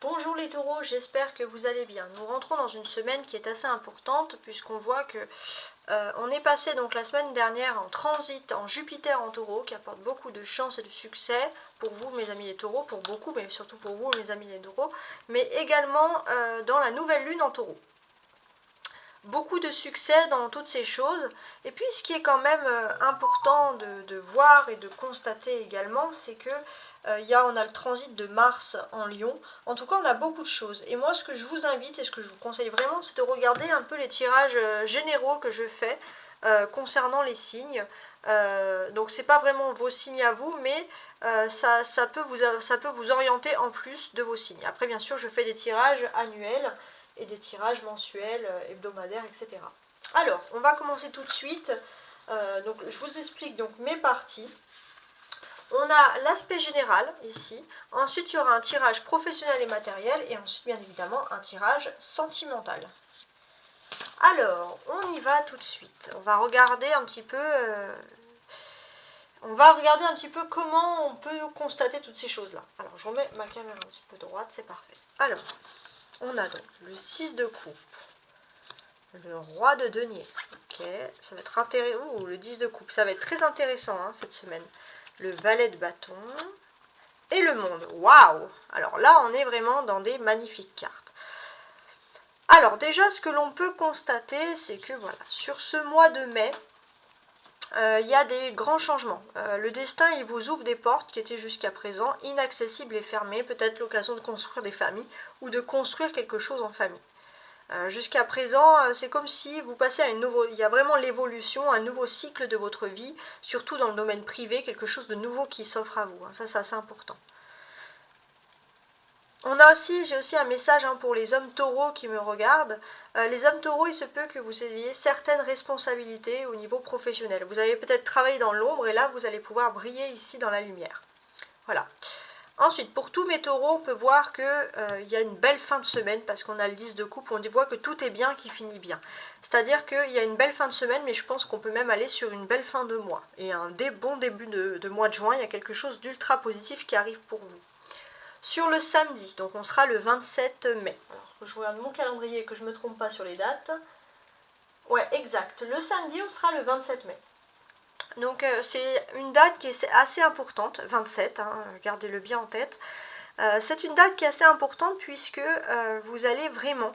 Bonjour les taureaux, j'espère que vous allez bien. Nous rentrons dans une semaine qui est assez importante puisqu'on voit que on est passé donc la semaine dernière en transit en Jupiter en taureau qui apporte beaucoup de chance et de succès pour vous mes amis les taureaux, pour beaucoup mais surtout pour vous mes amis les taureaux, mais également dans la nouvelle lune en taureau. Beaucoup de succès dans toutes ces choses. Et puis ce qui est quand même important de voir et de constater également, c'est que on a le transit de Mars en Lion. En tout cas, on a beaucoup de choses. Et moi, ce que je vous invite et ce que je vous conseille vraiment, c'est de regarder un peu les tirages généraux que je fais concernant les signes. Donc, c'est pas vraiment vos signes à vous, mais ça peut vous orienter en plus de vos signes. Après, bien sûr, je fais des tirages annuels et des tirages mensuels, hebdomadaires, etc. Alors, on va commencer tout de suite. Donc, je vous explique donc mes parties. On a l'aspect général ici, ensuite il y aura un tirage professionnel et matériel, et ensuite bien évidemment un tirage sentimental. Alors, on y va tout de suite. On va regarder un petit peu comment on peut constater toutes ces choses-là. Alors, je remets ma caméra un petit peu droite, c'est parfait. Alors, on a donc le 6 de coupe, le roi de denier. Ok, ça va être intéressant. Le 10 de coupe, ça va être très intéressant cette semaine. Le valet de bâton et le monde. Waouh! Alors là, on est vraiment dans des magnifiques cartes. Alors déjà, ce que l'on peut constater, c'est que voilà, sur ce mois de mai, il y a des grands changements. Le destin, il vous ouvre des portes qui étaient jusqu'à présent inaccessibles et fermées. Peut-être l'occasion de construire des familles ou de construire quelque chose en famille. Jusqu'à présent, c'est comme si vous passez à il y a vraiment l'évolution, un nouveau cycle de votre vie, surtout dans le domaine privé, quelque chose de nouveau qui s'offre à vous. Ça, c'est assez important. J'ai aussi un message pour les hommes taureaux qui me regardent. Les hommes taureaux, il se peut que vous ayez certaines responsabilités au niveau professionnel. Vous avez peut-être travaillé dans l'ombre et là, vous allez pouvoir briller ici dans la lumière. Voilà. Ensuite, pour tous mes taureaux, on peut voir qu'il y a une belle fin de semaine parce qu'on a le 10 de coupe, on voit que tout est bien qui finit bien. C'est-à-dire qu'il y a une belle fin de semaine, mais je pense qu'on peut même aller sur une belle fin de mois. Et un bon début de mois de juin, il y a quelque chose d'ultra positif qui arrive pour vous. Sur le samedi, donc on sera le 27 mai. Alors que je regarde mon calendrier et que je ne me trompe pas sur les dates. Ouais, exact. Le samedi, on sera le 27 mai. Donc c'est une date qui est assez importante, 27, gardez-le bien en tête. C'est une date qui est assez importante puisque vous allez vraiment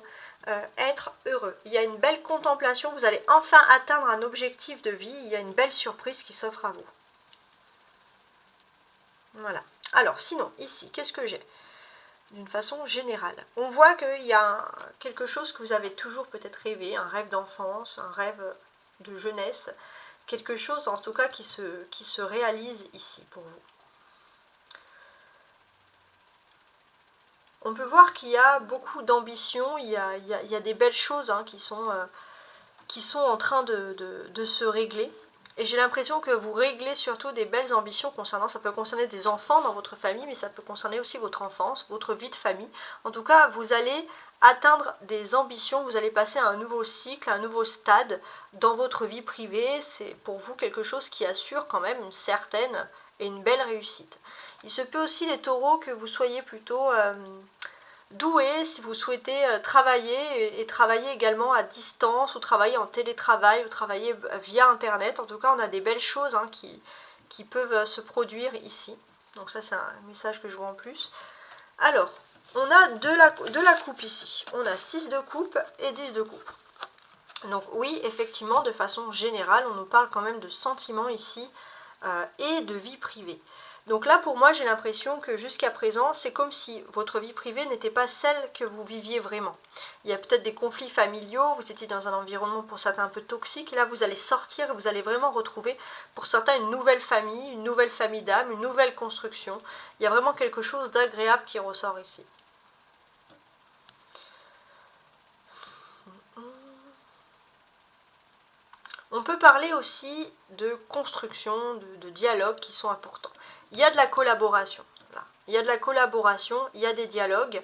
être heureux. Il y a une belle contemplation, vous allez enfin atteindre un objectif de vie, il y a une belle surprise qui s'offre à vous. Voilà. Alors sinon, ici, qu'est-ce que j'ai ? D'une façon générale. On voit qu'il y a quelque chose que vous avez toujours peut-être rêvé, un rêve d'enfance, un rêve de jeunesse, quelque chose en tout cas qui se réalise ici pour vous. On peut voir qu'il y a beaucoup d'ambition, il y a des belles choses qui sont en train de se régler. Et j'ai l'impression que vous réglez surtout des belles ambitions ça peut concerner des enfants dans votre famille, mais ça peut concerner aussi votre enfance, votre vie de famille. En tout cas, vous allez atteindre des ambitions, vous allez passer à un nouveau cycle, un nouveau stade dans votre vie privée. C'est pour vous quelque chose qui assure quand même une certaine et une belle réussite. Il se peut aussi, les taureaux, que vous soyez plutôt doué si vous souhaitez travailler et travailler également à distance ou travailler en télétravail ou travailler via internet. En tout cas, on a des belles choses qui peuvent se produire ici. Donc ça, c'est un message que je vois en plus. Alors, on a de la coupe ici. On a 6 de coupe et 10 de coupe. Donc oui, effectivement, de façon générale, on nous parle quand même de sentiments ici et de vie privée. Donc là, pour moi, j'ai l'impression que jusqu'à présent, c'est comme si votre vie privée n'était pas celle que vous viviez vraiment. Il y a peut-être des conflits familiaux, vous étiez dans un environnement pour certains un peu toxique, et là, vous allez sortir, vous allez vraiment retrouver, pour certains, une nouvelle famille d'âme, une nouvelle construction. Il y a vraiment quelque chose d'agréable qui ressort ici. On peut parler aussi de construction, de dialogues qui sont importants. Il y a de la collaboration. Là. Il y a de la collaboration, il y a des dialogues.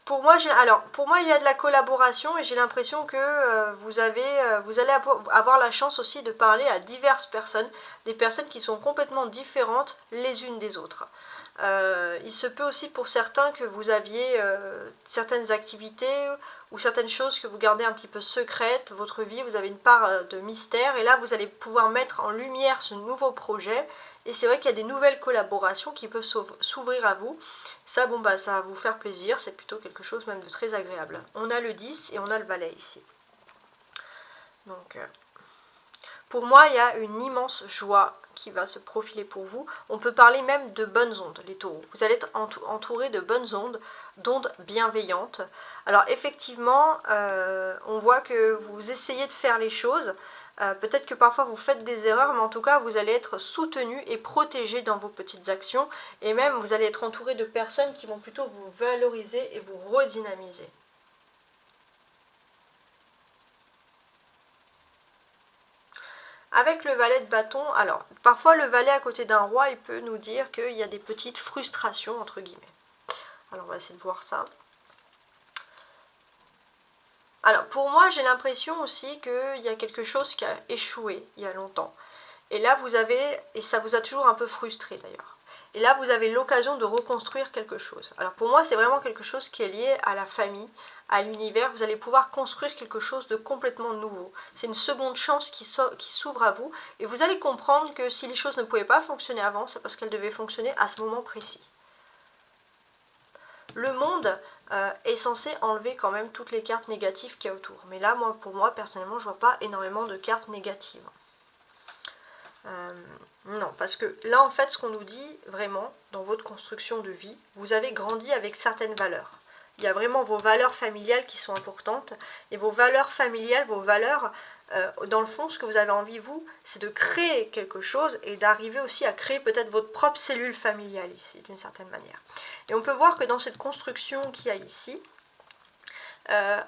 Pour moi, il y a de la collaboration et j'ai l'impression que vous allez avoir la chance aussi de parler à diverses personnes, des personnes qui sont complètement différentes les unes des autres. Il se peut aussi pour certains que vous aviez certaines activités ou certaines choses que vous gardez un petit peu secrètes, votre vie, vous avez une part de mystère, et là vous allez pouvoir mettre en lumière ce nouveau projet, et c'est vrai qu'il y a des nouvelles collaborations qui peuvent s'ouvrir à vous. Ça, bon bah ça va vous faire plaisir, c'est plutôt quelque chose même de très agréable. On a le 10 et on a le valet ici. Donc, pour moi, il y a une immense joie qui va se profiler pour vous. On peut parler même de bonnes ondes, les taureaux. Vous allez être entouré de bonnes ondes, d'ondes bienveillantes. Alors effectivement, on voit que vous essayez de faire les choses. Peut-être que parfois vous faites des erreurs, mais en tout cas, vous allez être soutenu et protégé dans vos petites actions. Et même, vous allez être entouré de personnes qui vont plutôt vous valoriser et vous redynamiser. Avec le valet de bâton, alors parfois le valet à côté d'un roi, il peut nous dire qu'il y a des petites frustrations entre guillemets. Alors on va essayer de voir ça. Alors pour moi j'ai l'impression aussi qu'il y a quelque chose qui a échoué il y a longtemps. Et là vous avez, et ça vous a toujours un peu frustré d'ailleurs. Et là vous avez l'occasion de reconstruire quelque chose. Alors pour moi c'est vraiment quelque chose qui est lié à la famille, à l'univers. Vous allez pouvoir construire quelque chose de complètement nouveau. C'est une seconde chance qui s'ouvre à vous, et vous allez comprendre que si les choses ne pouvaient pas fonctionner avant, c'est parce qu'elles devaient fonctionner à ce moment précis. Le monde est censé enlever quand même toutes les cartes négatives qu'il y a autour. Mais là, pour moi, personnellement, je ne vois pas énormément de cartes négatives. Non, parce que là, en fait, ce qu'on nous dit vraiment, dans votre construction de vie, vous avez grandi avec certaines valeurs. Il y a vraiment vos valeurs familiales qui sont importantes. Et vos valeurs familiales, vos valeurs, dans le fond, ce que vous avez envie, vous, c'est de créer quelque chose et d'arriver aussi à créer peut-être votre propre cellule familiale ici, d'une certaine manière. Et on peut voir que dans cette construction qu'il y a ici,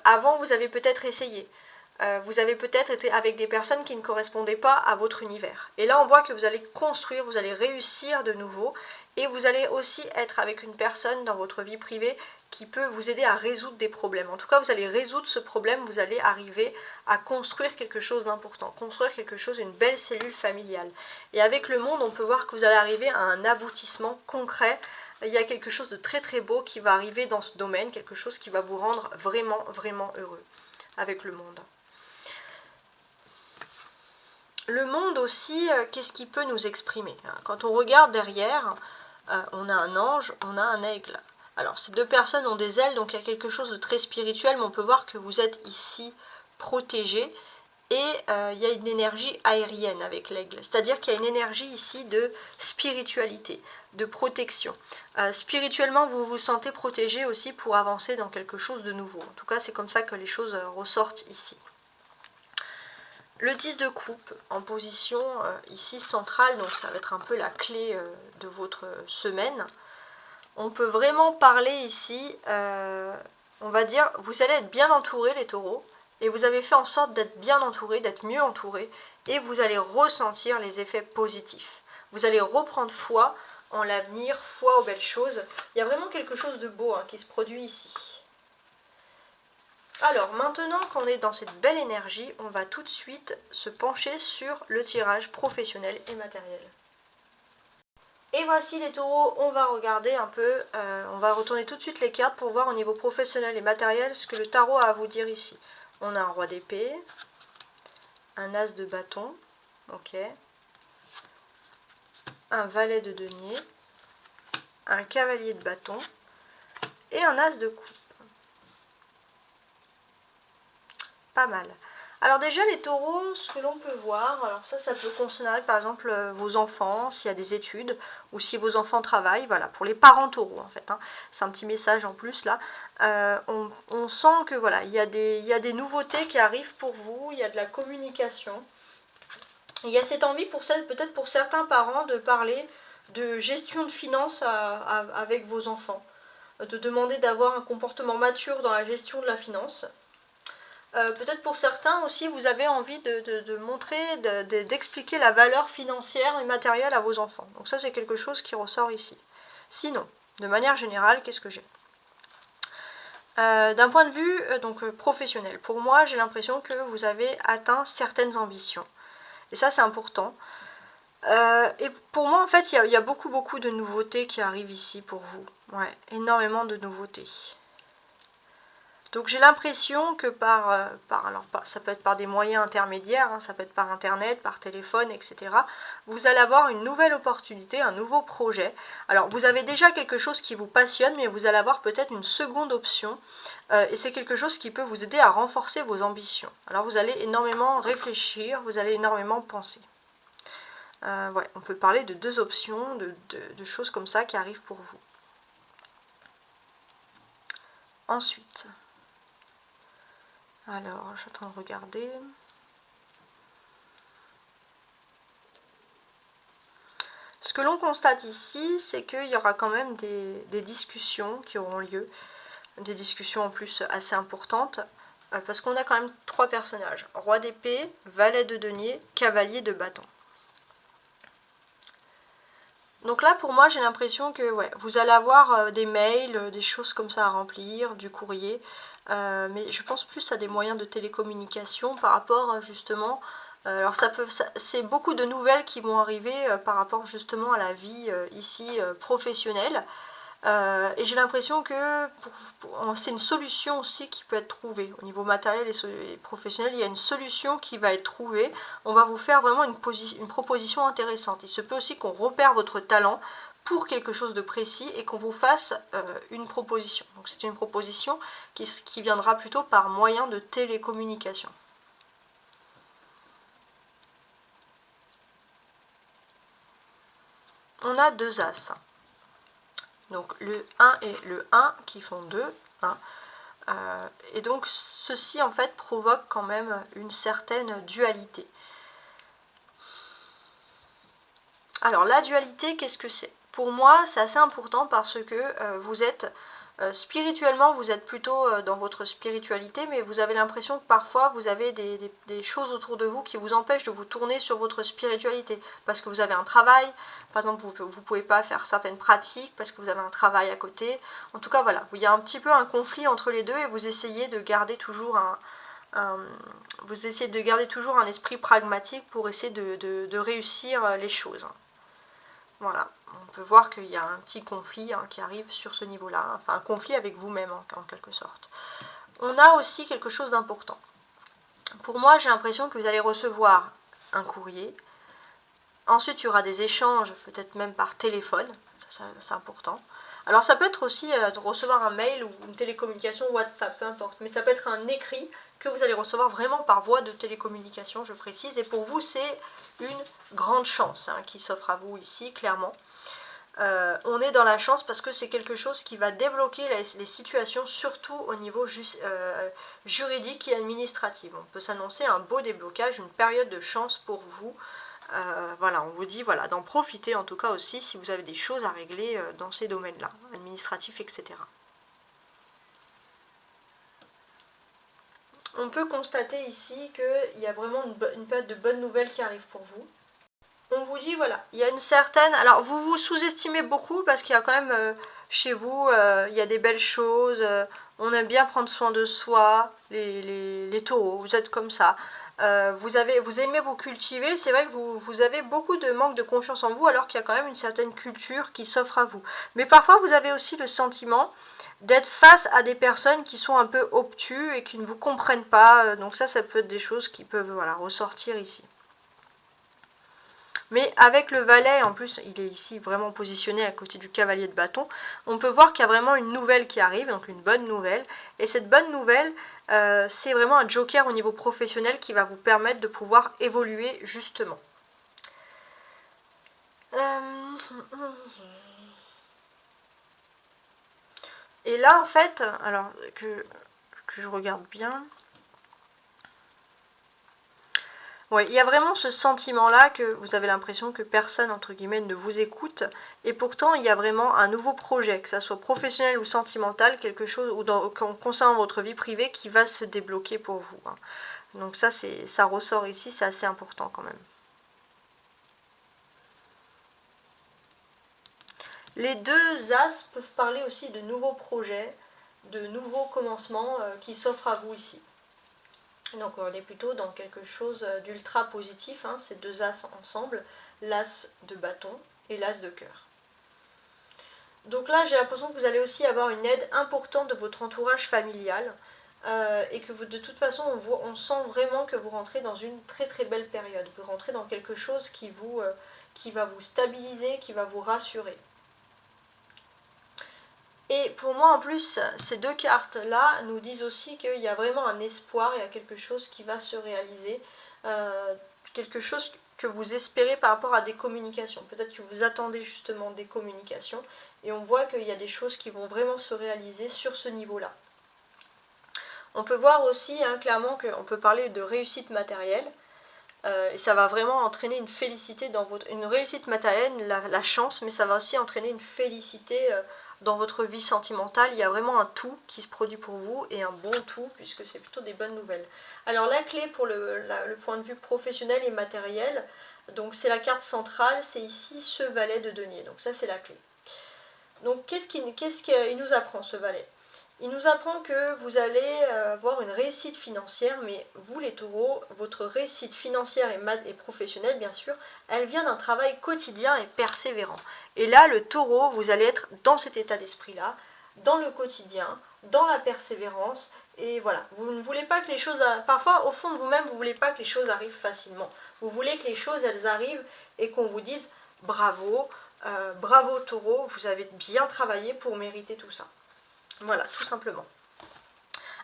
avant, vous avez peut-être essayé. Vous avez peut-être été avec des personnes qui ne correspondaient pas à votre univers. Et là, on voit que vous allez construire, vous allez réussir de nouveau. Et vous allez aussi être avec une personne dans votre vie privée qui peut vous aider à résoudre des problèmes. En tout cas, vous allez résoudre ce problème, vous allez arriver à construire quelque chose d'important, construire quelque chose, une belle cellule familiale. Et avec le monde, on peut voir que vous allez arriver à un aboutissement concret. Il y a quelque chose de très très beau qui va arriver dans ce domaine, quelque chose qui va vous rendre vraiment, vraiment heureux avec le monde. Le monde aussi, qu'est-ce qu'il peut nous exprimer? Quand on regarde derrière, on a un ange, on a un aigle. Alors ces deux personnes ont des ailes, donc il y a quelque chose de très spirituel, mais on peut voir que vous êtes ici protégé. Et il y a une énergie aérienne avec l'aigle, c'est-à-dire qu'il y a une énergie ici de spiritualité, de protection. Spirituellement, vous vous sentez protégé aussi pour avancer dans quelque chose de nouveau. En tout cas, c'est comme ça que les choses ressortent ici. Le 10 de coupe en position ici centrale, donc ça va être un peu la clé de votre semaine. On peut vraiment parler ici, on va dire, vous allez être bien entouré les taureaux, et vous avez fait en sorte d'être bien entouré, d'être mieux entouré, et vous allez ressentir les effets positifs. Vous allez reprendre foi en l'avenir, foi aux belles choses. Il y a vraiment quelque chose de beau qui se produit ici. Alors maintenant qu'on est dans cette belle énergie, on va tout de suite se pencher sur le tirage professionnel et matériel. Et voici les taureaux, on va regarder un peu, on va retourner tout de suite les cartes pour voir au niveau professionnel et matériel ce que le tarot a à vous dire ici. On a un roi d'épée, un as de bâton, ok, un valet de denier, un cavalier de bâton et un as de coupe. Pas mal. Alors déjà les taureaux, ce que l'on peut voir, alors ça peut concerner par exemple vos enfants, s'il y a des études, ou si vos enfants travaillent, voilà, pour les parents taureaux en fait, c'est un petit message en plus là. On sent que voilà, il y a des nouveautés qui arrivent pour vous, il y a de la communication. Il y a cette envie peut-être pour certains parents de parler de gestion de finances avec vos enfants, de demander d'avoir un comportement mature dans la gestion de la finance. Peut-être pour certains aussi, vous avez envie de montrer, d'expliquer la valeur financière et matérielle à vos enfants. Donc ça, c'est quelque chose qui ressort ici. Sinon, de manière générale, qu'est-ce que j'ai? D'un point de vue professionnel, pour moi, j'ai l'impression que vous avez atteint certaines ambitions. Et ça, c'est important. Et pour moi, en fait, il y a beaucoup de nouveautés qui arrivent ici pour vous. Ouais, énormément de nouveautés. Donc j'ai l'impression que ça peut être par des moyens intermédiaires, hein, ça peut être par internet, par téléphone, etc. Vous allez avoir une nouvelle opportunité, un nouveau projet. Alors vous avez déjà quelque chose qui vous passionne, mais vous allez avoir peut-être une seconde option. Et c'est quelque chose qui peut vous aider à renforcer vos ambitions. Alors vous allez énormément réfléchir, vous allez énormément penser. Ouais, on peut parler de deux options, de choses comme ça qui arrivent pour vous. Ensuite... Alors, je suis en train de regarder. Ce que l'on constate ici, c'est qu'il y aura quand même des discussions qui auront lieu. Des discussions en plus assez importantes. Parce qu'on a quand même 3 personnages. Roi d'épée, valet de denier, cavalier de bâton. Donc là, pour moi, j'ai l'impression que ouais, vous allez avoir des mails, des choses comme ça à remplir, du courrier. Mais je pense plus à des moyens de télécommunication par rapport justement... alors c'est beaucoup de nouvelles qui vont arriver par rapport justement à la vie ici professionnelle. Et j'ai l'impression que c'est une solution aussi qui peut être trouvée. Au niveau matériel et professionnel, il y a une solution qui va être trouvée. On va vous faire vraiment une proposition intéressante. Il se peut aussi qu'on repère votre talent pour quelque chose de précis et qu'on vous fasse une proposition. Donc c'est une proposition qui viendra plutôt par moyen de télécommunication. On a 2 as. Donc le 1 et le 1 qui font 2. Hein. Et donc ceci en fait provoque quand même une certaine dualité. Alors la dualité, qu'est-ce que c'est? Pour moi, c'est assez important parce que vous êtes spirituellement, vous êtes plutôt dans votre spiritualité, mais vous avez l'impression que parfois vous avez des choses autour de vous qui vous empêchent de vous tourner sur votre spiritualité. Parce que vous avez un travail, par exemple vous ne pouvez pas faire certaines pratiques parce que vous avez un travail à côté. En tout cas voilà, il y a un petit peu un conflit entre les deux et vous essayez de garder toujours un esprit pragmatique pour essayer de réussir les choses. Voilà, on peut voir qu'il y a un petit conflit qui arrive sur ce niveau-là, enfin un conflit avec vous-même en quelque sorte. On a aussi quelque chose d'important. Pour moi, j'ai l'impression que vous allez recevoir un courrier. Ensuite, il y aura des échanges, peut-être même par téléphone, ça c'est important. Alors ça peut être aussi de recevoir un mail ou une télécommunication, WhatsApp, peu importe, mais ça peut être un écrit que vous allez recevoir vraiment par voie de télécommunication, je précise, et pour vous c'est une grande chance qui s'offre à vous ici, clairement. On est dans la chance parce que c'est quelque chose qui va débloquer les situations, surtout au niveau juridique et administratif. On peut s'annoncer un beau déblocage, une période de chance pour vous. Voilà, on vous dit voilà, d'en profiter en tout cas aussi si vous avez des choses à régler dans ces domaines-là, administratifs, etc. On peut constater ici qu'il y a vraiment une période de bonnes nouvelles qui arrive pour vous. On vous dit voilà, il y a une certaine... Alors vous vous sous-estimez beaucoup parce qu'il y a quand même chez vous, il y a des belles choses, on aime bien prendre soin de soi, les taureaux, vous êtes comme ça. Vous aimez vous cultiver, c'est vrai que vous avez beaucoup de manque de confiance en vous alors qu'il y a quand même une certaine culture qui s'offre à vous. Mais parfois vous avez aussi le sentiment d'être face à des personnes qui sont un peu obtus et qui ne vous comprennent pas. Donc ça peut être des choses qui peuvent ressortir ici. Mais avec le valet, en plus il est ici vraiment positionné à côté du cavalier de bâton, on peut voir qu'il y a vraiment une nouvelle qui arrive, donc une bonne nouvelle. Et cette bonne nouvelle, c'est vraiment un joker au niveau professionnel qui va vous permettre de pouvoir évoluer justement. Et là en fait, alors que je regarde bien... Ouais, il y a vraiment ce sentiment-là que vous avez l'impression que personne, entre guillemets, ne vous écoute. Et pourtant, il y a vraiment un nouveau projet, que ça soit professionnel ou sentimental, quelque chose ou concernant votre vie privée qui va se débloquer pour vous. Donc ça ressort ici, c'est assez important quand même. Les 2 as peuvent parler aussi de nouveaux projets, de nouveaux commencements qui s'offrent à vous ici. Donc on est plutôt dans quelque chose d'ultra positif, ces 2 as ensemble. l'as de bâton et l'as de cœur. Donc là, j'ai l'impression que vous allez aussi avoir une aide importante de votre entourage familial et que vous, de toute façon, on sent vraiment que vous rentrez dans une très très belle période. Vous rentrez dans quelque chose qui va vous stabiliser, qui va vous rassurer. Et pour moi, en plus, ces deux cartes-là nous disent aussi qu'il y a vraiment un espoir, il y a quelque chose qui va se réaliser, quelque chose que vous espérez par rapport à des communications. Peut-être que vous attendez justement des communications, et on voit qu'il y a des choses qui vont vraiment se réaliser sur ce niveau-là. On peut voir aussi clairement qu'on peut parler de réussite matérielle, et ça va vraiment entraîner une félicité dans une réussite matérielle, la chance, mais ça va aussi entraîner une félicité dans votre vie sentimentale. Il y a vraiment un tout qui se produit pour vous, et un bon tout, puisque c'est plutôt des bonnes nouvelles. Alors la clé pour le point de vue professionnel et matériel, donc c'est la carte centrale, c'est ici ce valet de denier, donc ça c'est la clé. Donc qu'est-ce qu'il nous apprend ce valet? Il nous apprend que vous allez avoir une réussite financière, mais vous les taureaux, votre réussite financière et professionnelle bien sûr, elle vient d'un travail quotidien et persévérant. Et là, le taureau, vous allez être dans cet état d'esprit-là, dans le quotidien, dans la persévérance, et voilà. Vous ne voulez pas que les choses, parfois au fond de vous-même, vous ne voulez pas que les choses arrivent facilement. Vous voulez que les choses, elles arrivent et qu'on vous dise bravo, bravo taureau, vous avez bien travaillé pour mériter tout ça. Voilà, tout simplement.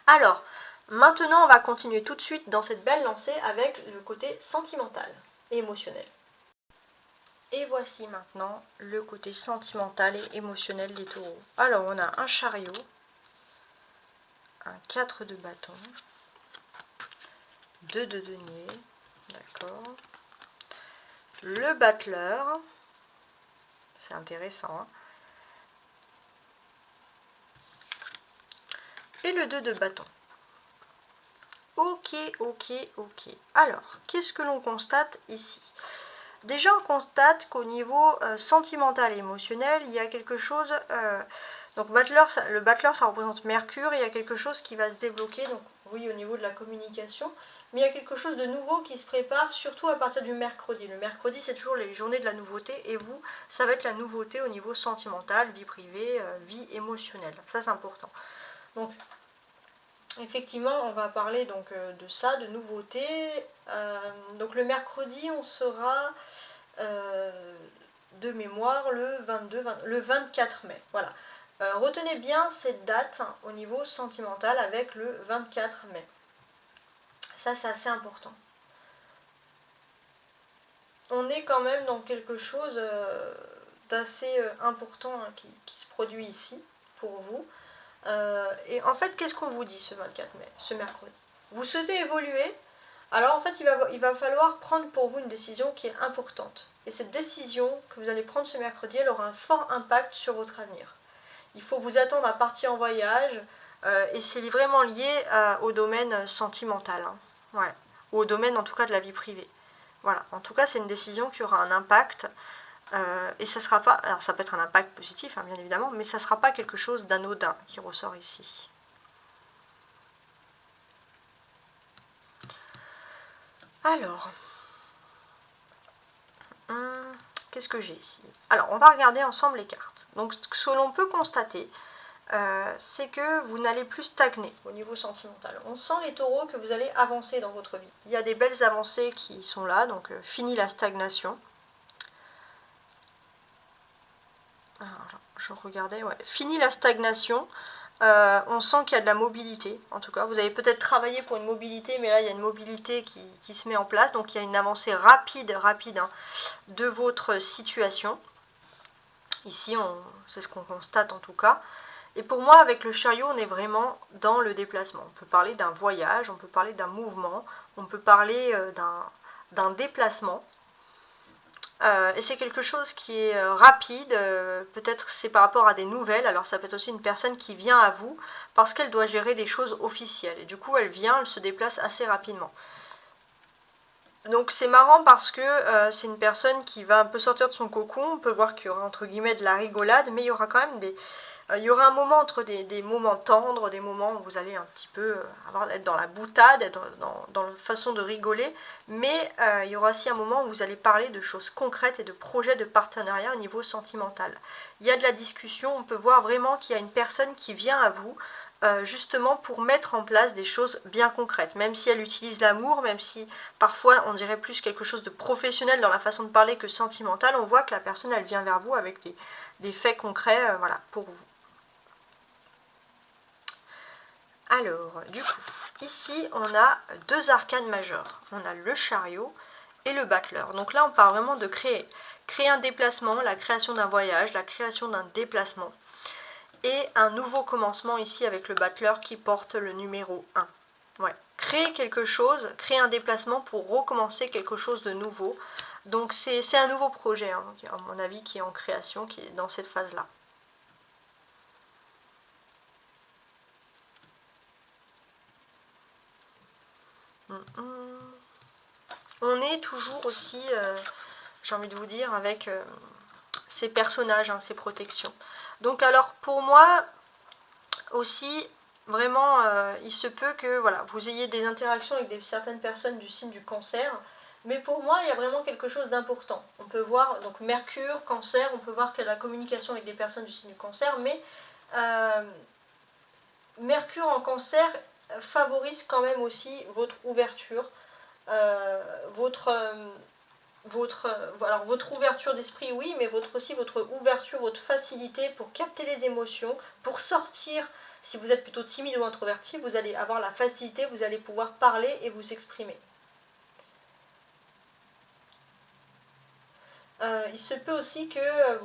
Alors, maintenant, on va continuer tout de suite dans cette belle lancée avec le côté sentimental et émotionnel. Et voici maintenant le côté sentimental et émotionnel des taureaux. Alors, on a un chariot, un 4 de bâton, 2 de denier, d'accord. Le battleur, c'est intéressant, hein. Et le 2 de bâton. Ok. Alors, qu'est-ce que l'on constate ici? Déjà, on constate qu'au niveau sentimental et émotionnel, il y a quelque chose... donc, le battleur, ça représente Mercure, et il y a quelque chose qui va se débloquer, donc oui, au niveau de la communication, mais il y a quelque chose de nouveau qui se prépare, surtout à partir du mercredi. Le mercredi, c'est toujours les journées de la nouveauté, et vous, ça va être la nouveauté au niveau sentimental, vie privée, vie émotionnelle. Ça, c'est important. Donc, effectivement, on va parler donc de ça, de nouveautés. Donc le mercredi, on sera de mémoire le 24 mai. Voilà. Retenez bien cette date au niveau sentimental avec le 24 mai. Ça, c'est assez important. On est quand même dans quelque chose d'assez important qui se produit ici pour vous. Et en fait, qu'est-ce qu'on vous dit ce 24 mai, ce mercredi? Vous souhaitez évoluer, alors en fait, il va falloir prendre pour vous une décision qui est importante. Et cette décision que vous allez prendre ce mercredi, elle aura un fort impact sur votre avenir. Il faut vous attendre à partir en voyage, et c'est vraiment lié au domaine sentimental, hein. Ouais. Ou au domaine en tout cas de la vie privée. Voilà, en tout cas, c'est une décision qui aura un impact. Et ça sera pas, alors ça peut être un impact positif, hein, bien évidemment, mais ça ne sera pas quelque chose d'anodin qui ressort ici. Alors, qu'est-ce que j'ai ici? Alors, on va regarder ensemble les cartes. Donc, ce que l'on peut constater, c'est que vous n'allez plus stagner au niveau sentimental. On sent, les taureaux, que vous allez avancer dans votre vie. Il y a des belles avancées qui sont là, donc fini la stagnation. Alors, je regardais, ouais. Fini la stagnation, on sent qu'il y a de la mobilité, en tout cas. Vous avez peut-être travaillé pour une mobilité, mais là, il y a une mobilité qui se met en place. Donc, il y a une avancée rapide hein, de votre situation. Ici, c'est ce qu'on constate en tout cas. Et pour moi, avec le chariot, on est vraiment dans le déplacement. On peut parler d'un voyage, on peut parler d'un mouvement, on peut parler d'un déplacement. Et c'est quelque chose qui est rapide, peut-être c'est par rapport à des nouvelles, alors ça peut être aussi une personne qui vient à vous parce qu'elle doit gérer des choses officielles. Et du coup, elle se déplace assez rapidement. Donc c'est marrant parce que c'est une personne qui va un peu sortir de son cocon. On peut voir qu'il y aura entre guillemets de la rigolade, mais il y aura quand même Il y aura un moment entre des moments tendres, des moments où vous allez un petit peu être dans la boutade, être dans la façon de rigoler, mais il y aura aussi un moment où vous allez parler de choses concrètes et de projets de partenariat au niveau sentimental. Il y a de la discussion, on peut voir vraiment qu'il y a une personne qui vient à vous, justement pour mettre en place des choses bien concrètes, même si elle utilise l'amour, même si parfois on dirait plus quelque chose de professionnel dans la façon de parler que sentimental, on voit que la personne elle vient vers vous avec des faits concrets voilà, pour vous. Alors, du coup, ici, on a deux arcanes majeures. On a le chariot et le battleur. Donc là, on parle vraiment de créer un déplacement, la création d'un voyage, la création d'un déplacement. Et un nouveau commencement ici avec le battleur qui porte le numéro 1. Ouais. Créer quelque chose, créer un déplacement pour recommencer quelque chose de nouveau. Donc c'est un nouveau projet, hein, à mon avis, qui est en création, qui est dans cette phase-là. On est toujours aussi, j'ai envie de vous dire, avec ces personnages, hein, ces protections. Donc alors pour moi aussi, vraiment, il se peut que voilà, vous ayez des interactions avec certaines personnes du signe du cancer. Mais pour moi, il y a vraiment quelque chose d'important. On peut voir, donc Mercure, Cancer, on peut voir qu'il y a la communication avec des personnes du signe du Cancer, mais Mercure en Cancer favorise quand même aussi votre ouverture, votre ouverture d'esprit, oui, mais aussi votre ouverture, votre facilité pour capter les émotions, pour sortir. Si vous êtes plutôt timide ou introverti, vous allez avoir la facilité, vous allez pouvoir parler et vous exprimer. Il se peut aussi que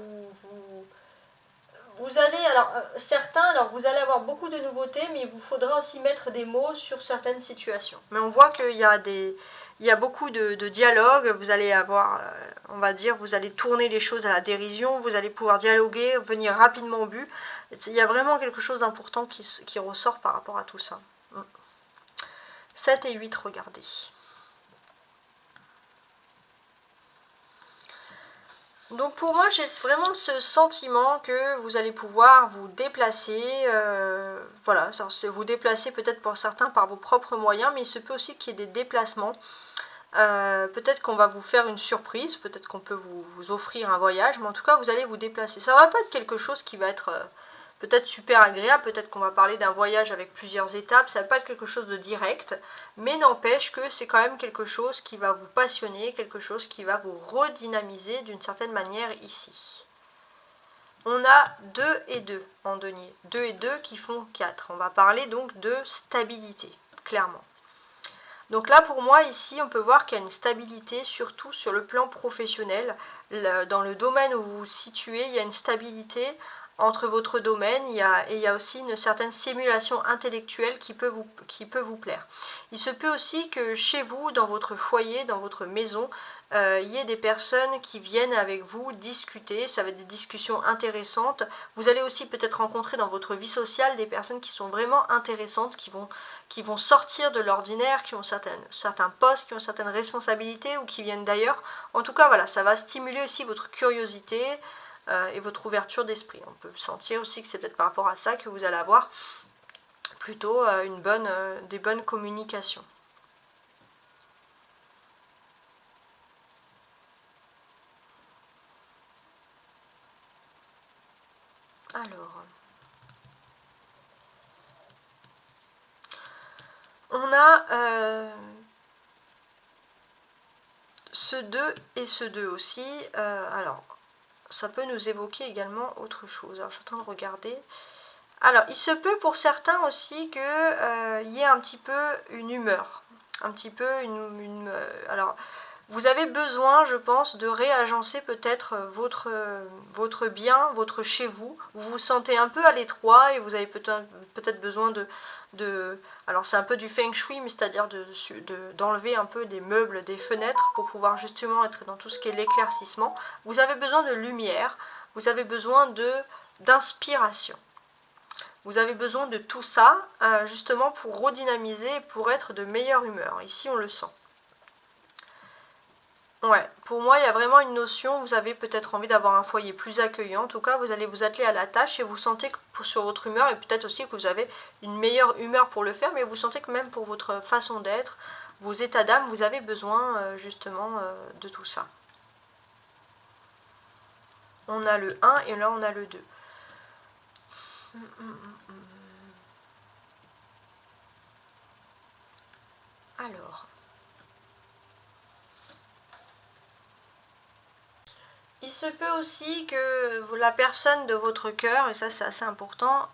vous allez, alors certains, alors vous allez avoir beaucoup de nouveautés, mais il vous faudra aussi mettre des mots sur certaines situations. Mais on voit qu'il y a beaucoup de dialogues, vous allez avoir, on va dire, vous allez tourner les choses à la dérision, vous allez pouvoir dialoguer, venir rapidement au but. Il y a vraiment quelque chose d'important qui ressort par rapport à tout ça. 7 et 8, regardez. Donc pour moi, j'ai vraiment ce sentiment que vous allez pouvoir vous déplacer, voilà, vous déplacer peut-être pour certains par vos propres moyens, mais il se peut aussi qu'il y ait des déplacements. Peut-être qu'on va vous faire une surprise, peut-être qu'on peut vous offrir un voyage, mais en tout cas vous allez vous déplacer. Ça va pas être quelque chose qui va être peut-être super agréable, peut-être qu'on va parler d'un voyage avec plusieurs étapes, ça va pas être quelque chose de direct, mais n'empêche que c'est quand même quelque chose qui va vous passionner, quelque chose qui va vous redynamiser d'une certaine manière ici. On a 2 et 2 en denier, 2 et 2 qui font 4. On va parler donc de stabilité, clairement. Donc là, pour moi, ici, on peut voir qu'il y a une stabilité, surtout sur le plan professionnel. Dans le domaine où vous vous situez, il y a une stabilité entre votre domaine, et il y a aussi une certaine simulation intellectuelle qui peut vous plaire. Il se peut aussi que chez vous, dans votre foyer, dans votre maison, il y ait des personnes qui viennent avec vous discuter, ça va être des discussions intéressantes. Vous allez aussi peut-être rencontrer dans votre vie sociale des personnes qui sont vraiment intéressantes, qui vont sortir de l'ordinaire, qui ont certains postes, qui ont certaines responsabilités ou qui viennent d'ailleurs. En tout cas, voilà, ça va stimuler aussi votre curiosité et votre ouverture d'esprit. On peut sentir aussi que c'est peut-être par rapport à ça que vous allez avoir plutôt des bonnes communications. Alors, on a ce 2 et ce 2 aussi. Alors, ça peut nous évoquer également autre chose. Alors, je suis en train de regarder. Alors, il se peut pour certains aussi qu'il y ait un petit peu une humeur. Un petit peu alors, vous avez besoin, je pense, de réagencer peut-être votre bien, votre chez vous. Vous vous sentez un peu à l'étroit et vous avez peut-être besoin alors c'est un peu du feng shui, mais c'est-à-dire d'enlever un peu des meubles, des fenêtres pour pouvoir justement être dans tout ce qui est l'éclaircissement. Vous avez besoin de lumière, vous avez besoin d'inspiration. Vous avez besoin de tout ça justement pour redynamiser et pour être de meilleure humeur. Ici on le sent. Ouais, pour moi, il y a vraiment une notion, vous avez peut-être envie d'avoir un foyer plus accueillant. En tout cas, vous allez vous atteler à la tâche et vous sentez que sur votre humeur, et peut-être aussi que vous avez une meilleure humeur pour le faire, mais vous sentez que même pour votre façon d'être, vos états d'âme, vous avez besoin justement de tout ça. On a le 1 et là on a le 2. Alors... il se peut aussi que la personne de votre cœur, et ça c'est assez important,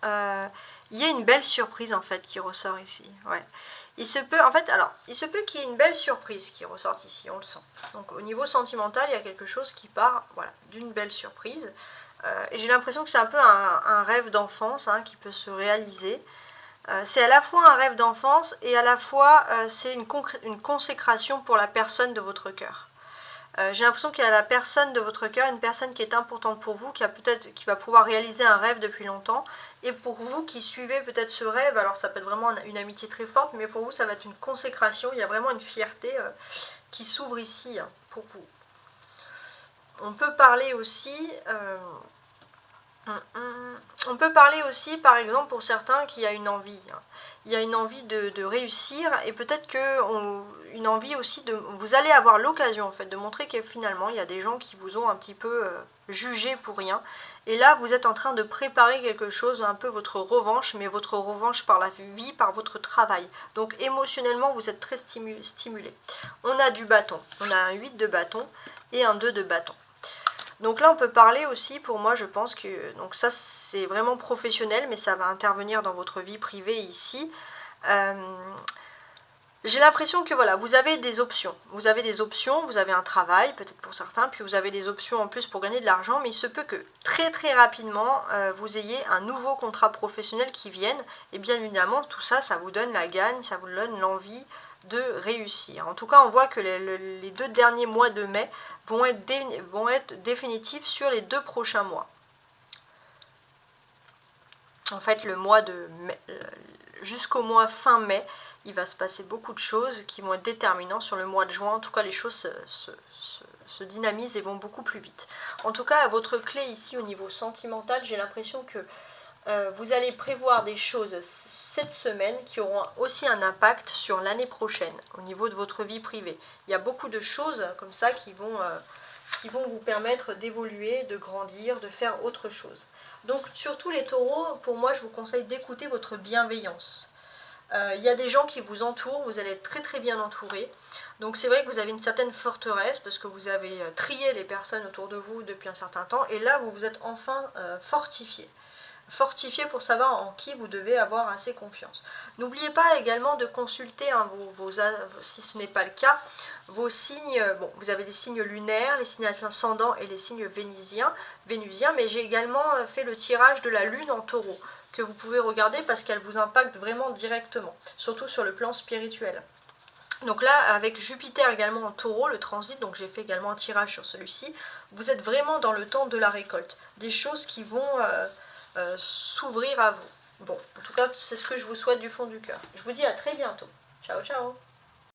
il y ait une belle surprise en fait qui ressort ici. Ouais. Il se peut, en fait, alors, il se peut qu'il y ait une belle surprise qui ressorte ici, on le sent. Donc au niveau sentimental, il y a quelque chose qui part, voilà, d'une belle surprise. Et j'ai l'impression que c'est un peu un rêve d'enfance hein, qui peut se réaliser. C'est à la fois un rêve d'enfance et à la fois c'est une consécration pour la personne de votre cœur. J'ai l'impression qu'il y a la personne de votre cœur, une personne qui est importante pour vous, qui va pouvoir réaliser un rêve depuis longtemps. Et pour vous qui suivez peut-être ce rêve, alors ça peut être vraiment une amitié très forte, mais pour vous ça va être une consécration, il y a vraiment une fierté qui s'ouvre ici hein, pour vous. On peut parler aussi... on peut parler aussi, par exemple, pour certains, qu'il y a une envie. Il y a une envie de réussir et peut-être une envie aussi de... Vous allez avoir l'occasion, en fait, de montrer que finalement, il y a des gens qui vous ont un petit peu jugé pour rien. Et là, vous êtes en train de préparer quelque chose, un peu votre revanche, mais votre revanche par la vie, par votre travail. Donc, émotionnellement, vous êtes très stimulé. On a du bâton. On a un 8 de bâton et un 2 de bâton. Donc là, on peut parler aussi, pour moi, je pense que... Donc ça, c'est vraiment professionnel, mais ça va intervenir dans votre vie privée ici. J'ai l'impression que voilà, vous avez des options. Vous avez des options, vous avez un travail, peut-être pour certains, puis vous avez des options en plus pour gagner de l'argent, mais il se peut que très très rapidement, vous ayez un nouveau contrat professionnel qui vienne. Et bien évidemment, tout ça, ça vous donne la gagne, ça vous donne l'envie de réussir. En tout cas, on voit que les 2 derniers mois de mai vont être définitifs sur les 2 prochains mois. En fait, le mois de mai, jusqu'au mois fin mai, il va se passer beaucoup de choses qui vont être déterminants sur le mois de juin. En tout cas, les choses se dynamisent et vont beaucoup plus vite. En tout cas, à votre clé ici au niveau sentimental, j'ai l'impression que vous allez prévoir des choses cette semaine qui auront aussi un impact sur l'année prochaine au niveau de votre vie privée. Il y a beaucoup de choses comme ça qui vont vous permettre d'évoluer, de grandir, de faire autre chose. Donc surtout les taureaux, pour moi je vous conseille d'écouter votre bienveillance. Il y a des gens qui vous entourent, vous allez être très très bien entouré. Donc c'est vrai que vous avez une certaine forteresse parce que vous avez trié les personnes autour de vous depuis un certain temps. Et là vous vous êtes enfin fortifié. Fortifié pour savoir en qui vous devez avoir assez confiance. N'oubliez pas également de consulter, hein, si ce n'est pas le cas, vos signes. Bon, vous avez les signes lunaires, les signes ascendants et les signes vénusiens, mais j'ai également fait le tirage de la lune en taureau, que vous pouvez regarder parce qu'elle vous impacte vraiment directement, surtout sur le plan spirituel. Donc là, avec Jupiter également en taureau, le transit, donc j'ai fait également un tirage sur celui-ci, vous êtes vraiment dans le temps de la récolte. Des choses qui vont... s'ouvrir à vous. Bon, en tout cas, c'est ce que je vous souhaite du fond du cœur. Je vous dis à très bientôt. Ciao, ciao.